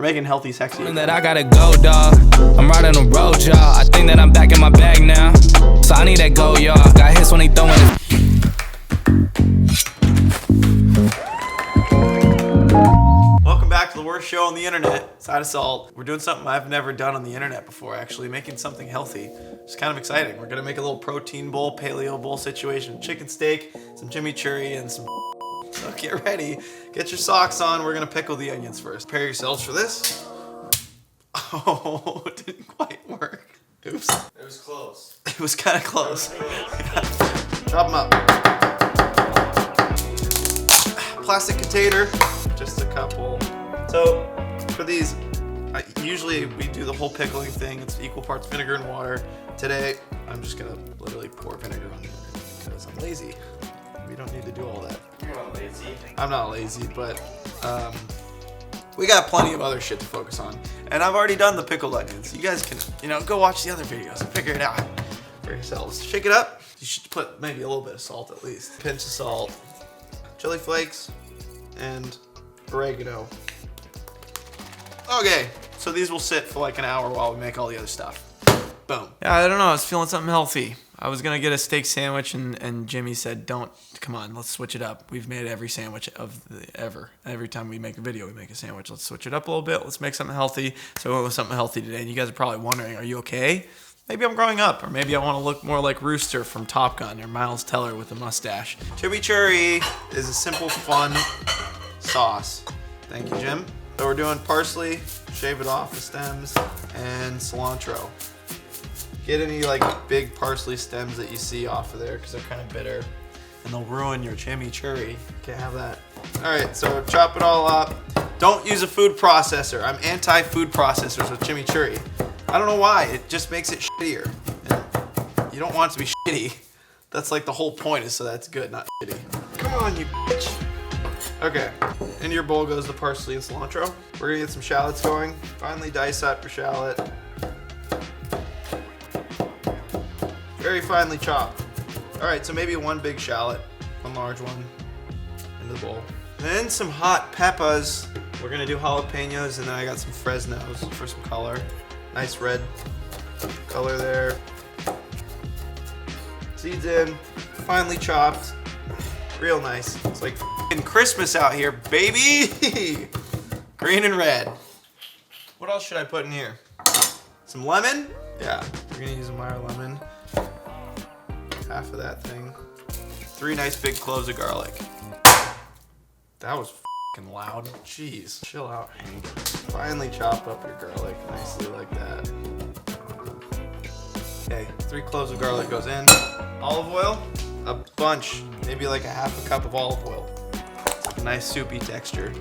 We're making healthy, sexy. That I gotta go, dog. I'm riding a road, y'all. I think that I'm back in my bag now. So I need that go, y'all. Got hits when he throwing it. Welcome back to the worst show on the internet, Side of Salt. We're doing something I've never done on the internet before, actually, making something healthy. It's kind of exciting. We're gonna make a little protein bowl, paleo bowl situation, chicken steak, some chimichurri, and some so get ready, get your socks on. We're gonna pickle the onions first. Prepare yourselves for this. Oh, it didn't quite work. Oops. It was close. It was kind of close. Chop them up. Plastic container, just a couple. So for these, usually we do the whole pickling thing. It's equal parts vinegar and water. Today, I'm just gonna literally pour vinegar on it because I'm lazy. We don't need to do all that. You're not lazy. I'm not lazy, but we got plenty of other shit to focus on. And I've already done the pickled onions. You guys can, go watch the other videos and figure it out for yourselves. Shake it up. You should put maybe a little bit of salt at least. Pinch of salt, chili flakes, and oregano. Okay, so these will sit for like an hour while we make all the other stuff. Boom. Yeah, I don't know, I was feeling something healthy. I was gonna get a steak sandwich and Jimmy said, come on, let's switch it up. We've made every sandwich ever. Every time we make a video, we make a sandwich. Let's switch it up a little bit. Let's make something healthy. So we went with something healthy today. And you guys are probably wondering, are you okay? Maybe I'm growing up, or maybe I wanna look more like Rooster from Top Gun or Miles Teller with a mustache. Chimichurri is a simple, fun sauce. Thank you, Jim. So we're doing parsley, shave it off the stems, and cilantro. Get any like big parsley stems that you see off of there because they're kind of bitter and they'll ruin your chimichurri. Can't have that. All right, so chop it all up. Don't use a food processor. I'm anti-food processors with chimichurri. I don't know why, it just makes it shittier. And you don't want it to be shitty. That's like the whole point is so that's good, not shitty. Come on, you bitch. Okay, into your bowl goes the parsley and cilantro. We're gonna get some shallots going. Finely dice up your shallot. Very finely chopped. All right, so maybe one big shallot, one large one, into the bowl. Then some hot peppers. We're gonna do jalapenos, and then I got some Fresnos for some color. Nice red color there. Seeds in, finely chopped, real nice. It's like f***ing Christmas out here, baby! Green and red. What else should I put in here? Some lemon? Yeah, we're gonna use a Meyer lemon. Half of that thing. 3 nice big cloves of garlic. That was f***ing loud. Jeez, chill out, Hank. Finally chop up your garlic nicely like that. Okay, 3 cloves of garlic goes in. Olive oil, a bunch, maybe like a half a cup of olive oil. A nice soupy texture.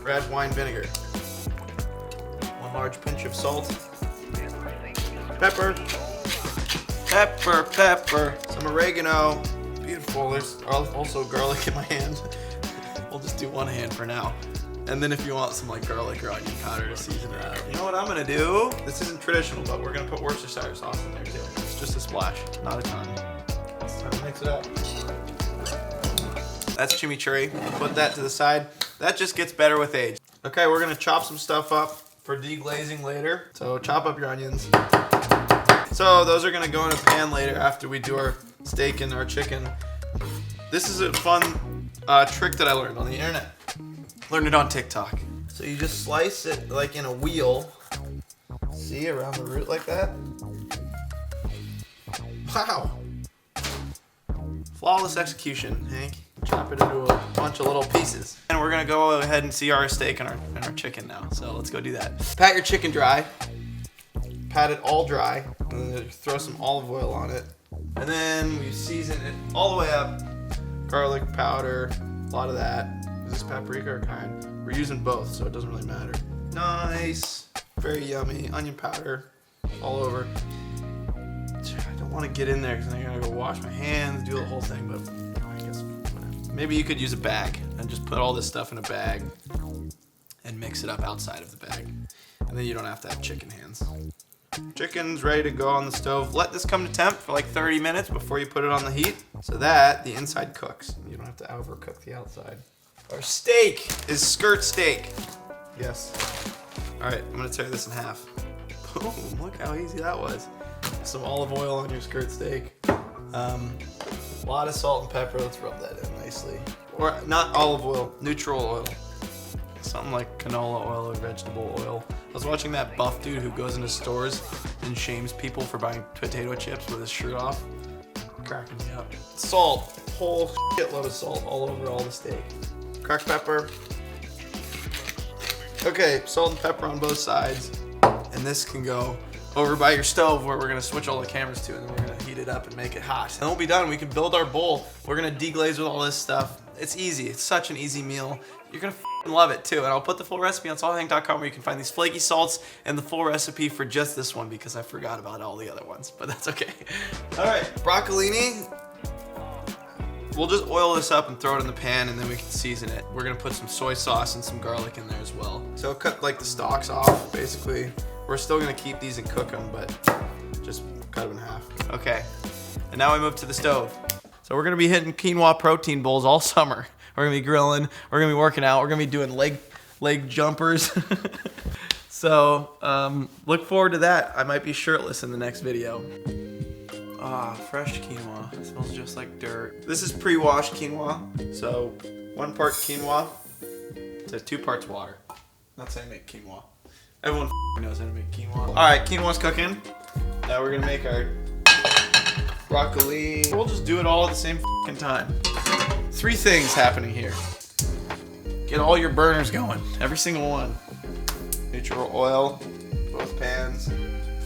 Red wine vinegar. 1 large pinch of salt. Pepper. Pepper, pepper. Some oregano. Beautiful. There's also garlic in my hand. We'll just do one hand for now. And then if you want some like garlic or onion powder to season it out. You know what I'm gonna do? This isn't traditional, but we're gonna put Worcestershire sauce in there too. It's just a splash, not a ton. It's time to mix it up. That's chimichurri. Put that to the side. That just gets better with age. Okay, we're gonna chop some stuff up for deglazing later. So chop up your onions. So those are gonna go in a pan later after we do our steak and our chicken. This is a fun trick that I learned on the internet. Learned it on TikTok. So you just slice it like in a wheel. See, around the root like that. Wow. Flawless execution, Hank. Chop it into a bunch of little pieces. And we're gonna go ahead and see our steak and our chicken now. So let's go do that. Pat your chicken dry. Pat it all dry. And then throw some olive oil on it. And then we season it all the way up. Garlic powder, a lot of that. Is this paprika or cayenne? We're using both, so it doesn't really matter. Nice, very yummy. Onion powder all over. I don't want to get in there because I gotta go wash my hands, do the whole thing, but I guess whatever. Maybe you could use a bag and just put all this stuff in a bag and mix it up outside of the bag. And then you don't have to have chicken hands. Chicken's ready to go on the stove. Let this come to temp for like 30 minutes before you put it on the heat so that the inside cooks. You don't have to overcook the outside. Our steak is skirt steak. Yes. All right, I'm gonna tear this in half. Boom, look how easy that was. Some olive oil on your skirt steak. A lot of salt and pepper. Let's rub that in nicely. Or not olive oil, neutral oil. Something like canola oil or vegetable oil. I was watching that buff dude who goes into stores and shames people for buying potato chips with his shirt off. Cracking me up. Salt, whole shitload of salt all over all the steak. Cracked pepper. Okay, salt and pepper on both sides. And this can go over by your stove where we're gonna switch all the cameras to, and then we're gonna heat it up and make it hot. And we'll be done. We can build our bowl. We're gonna deglaze with all this stuff. It's easy. It's such an easy meal. You're gonna love it too. And I'll put the full recipe on salthang.com where you can find these flaky salts and the full recipe for just this one because I forgot about all the other ones, but that's okay. All right, broccolini. We'll just oil this up and throw it in the pan and then we can season it. We're gonna put some soy sauce and some garlic in there as well. So cut like the stalks off, basically. We're still gonna keep these and cook them, but just cut them in half. Okay, and now we move to the stove. So we're gonna be hitting quinoa protein bowls all summer. We're gonna be grilling, we're gonna be working out, we're gonna be doing leg jumpers. So look forward to that. I might be shirtless in the next video. Ah, fresh quinoa. It smells just like dirt. This is pre-washed quinoa. So 1 part quinoa to 2 parts water. That's how you make quinoa. Everyone knows how to make quinoa. All right, quinoa's cooking. Now we're gonna make our broccoli. We'll just do it all at the same time. 3 things happening here. Get all your burners going, every single one. Neutral oil, both pans.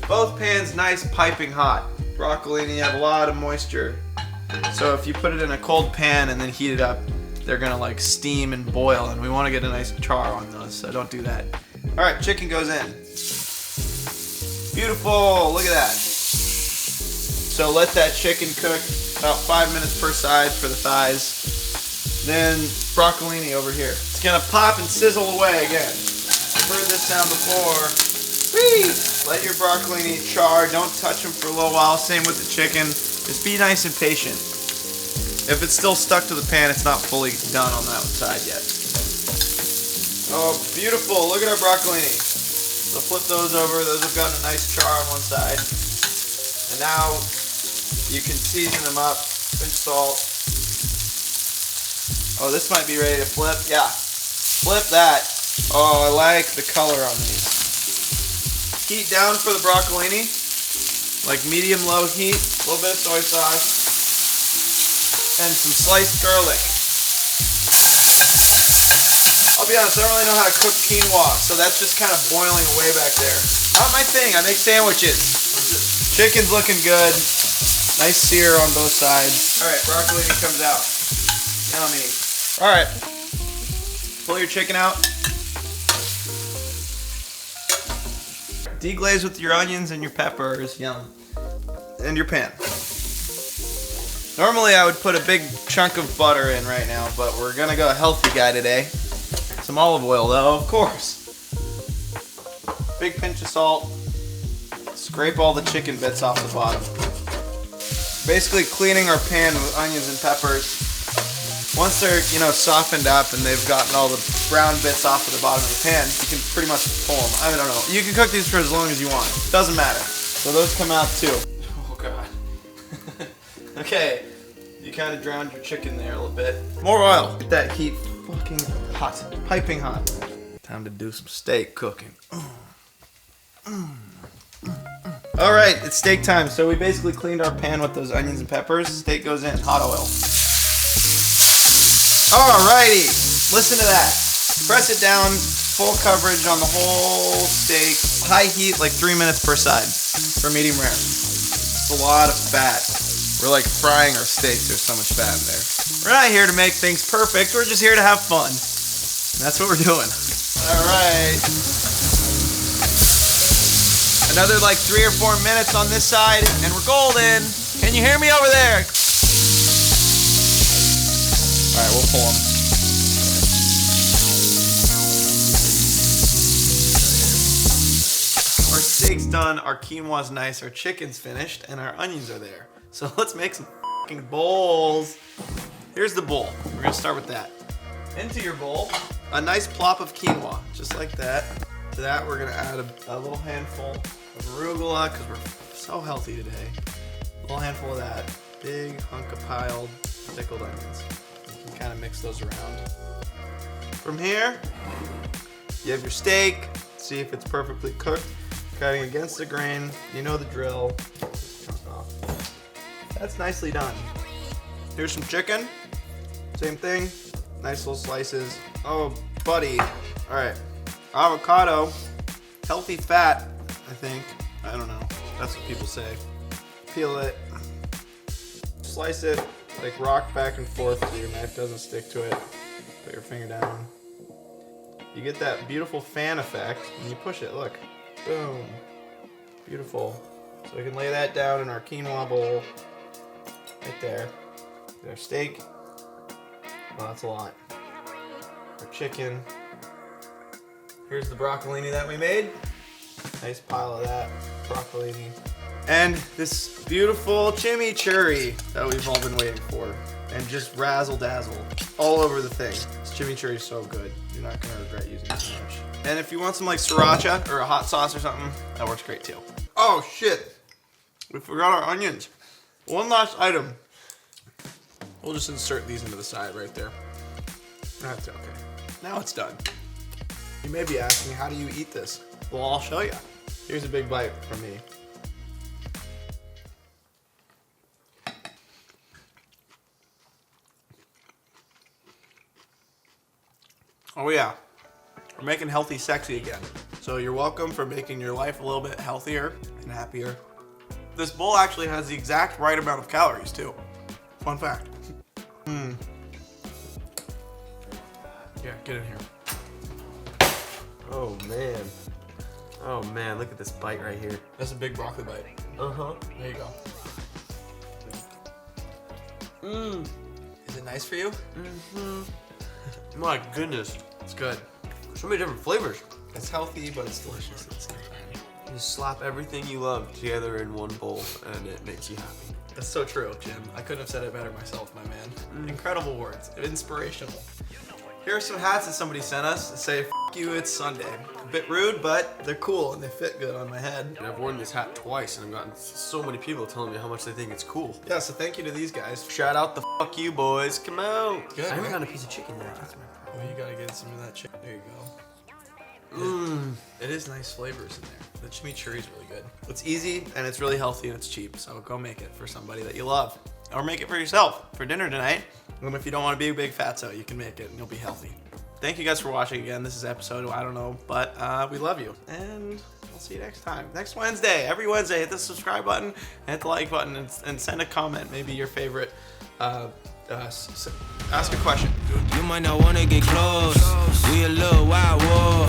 Both pans nice piping hot. Broccoli, you have a lot of moisture. So if you put it in a cold pan and then heat it up, they're gonna like steam and boil, and we wanna get a nice char on those, so don't do that. All right, chicken goes in. Beautiful, look at that. So let that chicken cook about 5 minutes per side for the thighs. Then broccolini over here. It's gonna pop and sizzle away again. I've heard this sound before. Whee! Let your broccolini char, don't touch them for a little while. Same with the chicken. Just be nice and patient. If it's still stuck to the pan, it's not fully done on that side yet. Oh, beautiful. Look at our broccolini. So flip those over. Those have gotten a nice char on one side. And now you can season them up. Pinch salt. Oh, this might be ready to flip. Yeah. Flip that. Oh, I like the color on these. Heat down for the broccolini. Like medium-low heat. A little bit of soy sauce. And some sliced garlic. I'll be honest, I don't really know how to cook quinoa, so that's just kind of boiling away back there. Not my thing, I make sandwiches. Chicken's looking good. Nice sear on both sides. All right, broccolini comes out. Yummy. All right, pull your chicken out. Deglaze with your onions and your peppers. Yum. And your pan. Normally I would put a big chunk of butter in right now, but we're gonna go a healthy guy today. Some olive oil though, of course. Big pinch of salt. Scrape all the chicken bits off the bottom. Basically cleaning our pan with onions and peppers. Once they're, softened up and they've gotten all the brown bits off of the bottom of the pan, you can pretty much pull them. I don't know. You can cook these for as long as you want. Doesn't matter. So those come out too. Oh God. Okay. You kind of drowned your chicken there a little bit. More oil. Get that heat fucking hot. Piping hot. Time to do some steak cooking. All right, it's steak time. So we basically cleaned our pan with those onions and peppers. Steak goes in, hot oil. Alrighty, listen to that. Press it down, full coverage on the whole steak. High heat, like 3 minutes per side for medium rare. It's a lot of fat. We're like frying our steaks, there's so much fat in there. We're not here to make things perfect, we're just here to have fun. And that's what we're doing. Alright. Another like 3 or 4 minutes on this side, and we're golden. Can you hear me over there? Alright, we'll pull them. Our steak's done, our quinoa's nice, our chicken's finished, and our onions are there. So let's make some fucking bowls. Here's the bowl. We're gonna start with that. Into your bowl, a nice plop of quinoa, just like that. To that, we're gonna add a little handful of arugula because we're so healthy today. A little handful of that. Big hunk of piled pickled onions. You can kind of mix those around. From here, you have your steak. See if it's perfectly cooked. Cutting against the grain. You know the drill. That's nicely done. Here's some chicken. Same thing. Nice little slices. Oh, buddy. All right. Avocado. Healthy fat, I think. I don't know. That's what people say. Peel it. Slice it. Like rock back and forth so your knife doesn't stick to it. Put your finger down. You get that beautiful fan effect and you push it. Look. Boom. Beautiful. So we can lay that down in our quinoa bowl. Right there. Our steak. Oh, that's a lot. Our chicken. Here's the broccolini that we made. Nice pile of that broccolini. And this beautiful chimichurri that we've all been waiting for. And just razzle dazzle all over the thing. This chimichurri is so good. You're not gonna regret using it too much. And if you want some like sriracha or a hot sauce or something, that works great too. Oh shit, we forgot our onions. One last item. We'll just insert these into the side right there. That's okay. Now it's done. You may be asking, how do you eat this? Well, I'll show you. Here's a big bite from me. Oh yeah, we're making healthy sexy again. So you're welcome for making your life a little bit healthier and happier. This bowl actually has the exact right amount of calories too. Fun fact. Yeah, get in here. Oh man. Oh man, look at this bite right here. That's a big broccoli bite. Uh-huh. There you go. Is it nice for you? My goodness. It's good. So many different flavors. It's healthy, but it's delicious at the same time. You slap everything you love together in one bowl and it makes you happy. That's so true, Jim. I couldn't have said it better myself, my man. Incredible words. Inspirational. Here are some hats that somebody sent us that say, "F you, it's Sunday." A bit rude, but they're cool and they fit good on my head. And I've worn this hat twice and I've gotten so many people telling me how much they think it's cool. Yeah, so thank you to these guys. Shout out the F you boys. Come out. Good, I haven't right? gotten a piece of chicken yet. That's my problem. Well, you gotta get some of that chicken. There you go. It is nice flavors in there. The chimichurri is really good. It's easy and it's really healthy and it's cheap. So go make it for somebody that you love, or make it for yourself for dinner tonight. And if you don't want to be a big fatso, you can make it and you'll be healthy. Thank you guys for watching again. This is episode, I don't know, but we love you. And we'll see you next time. Next Wednesday, every Wednesday, hit the subscribe button, hit the like button, and send a comment. Maybe your favorite, ask a question. You might not wanna get close. We a little wild war.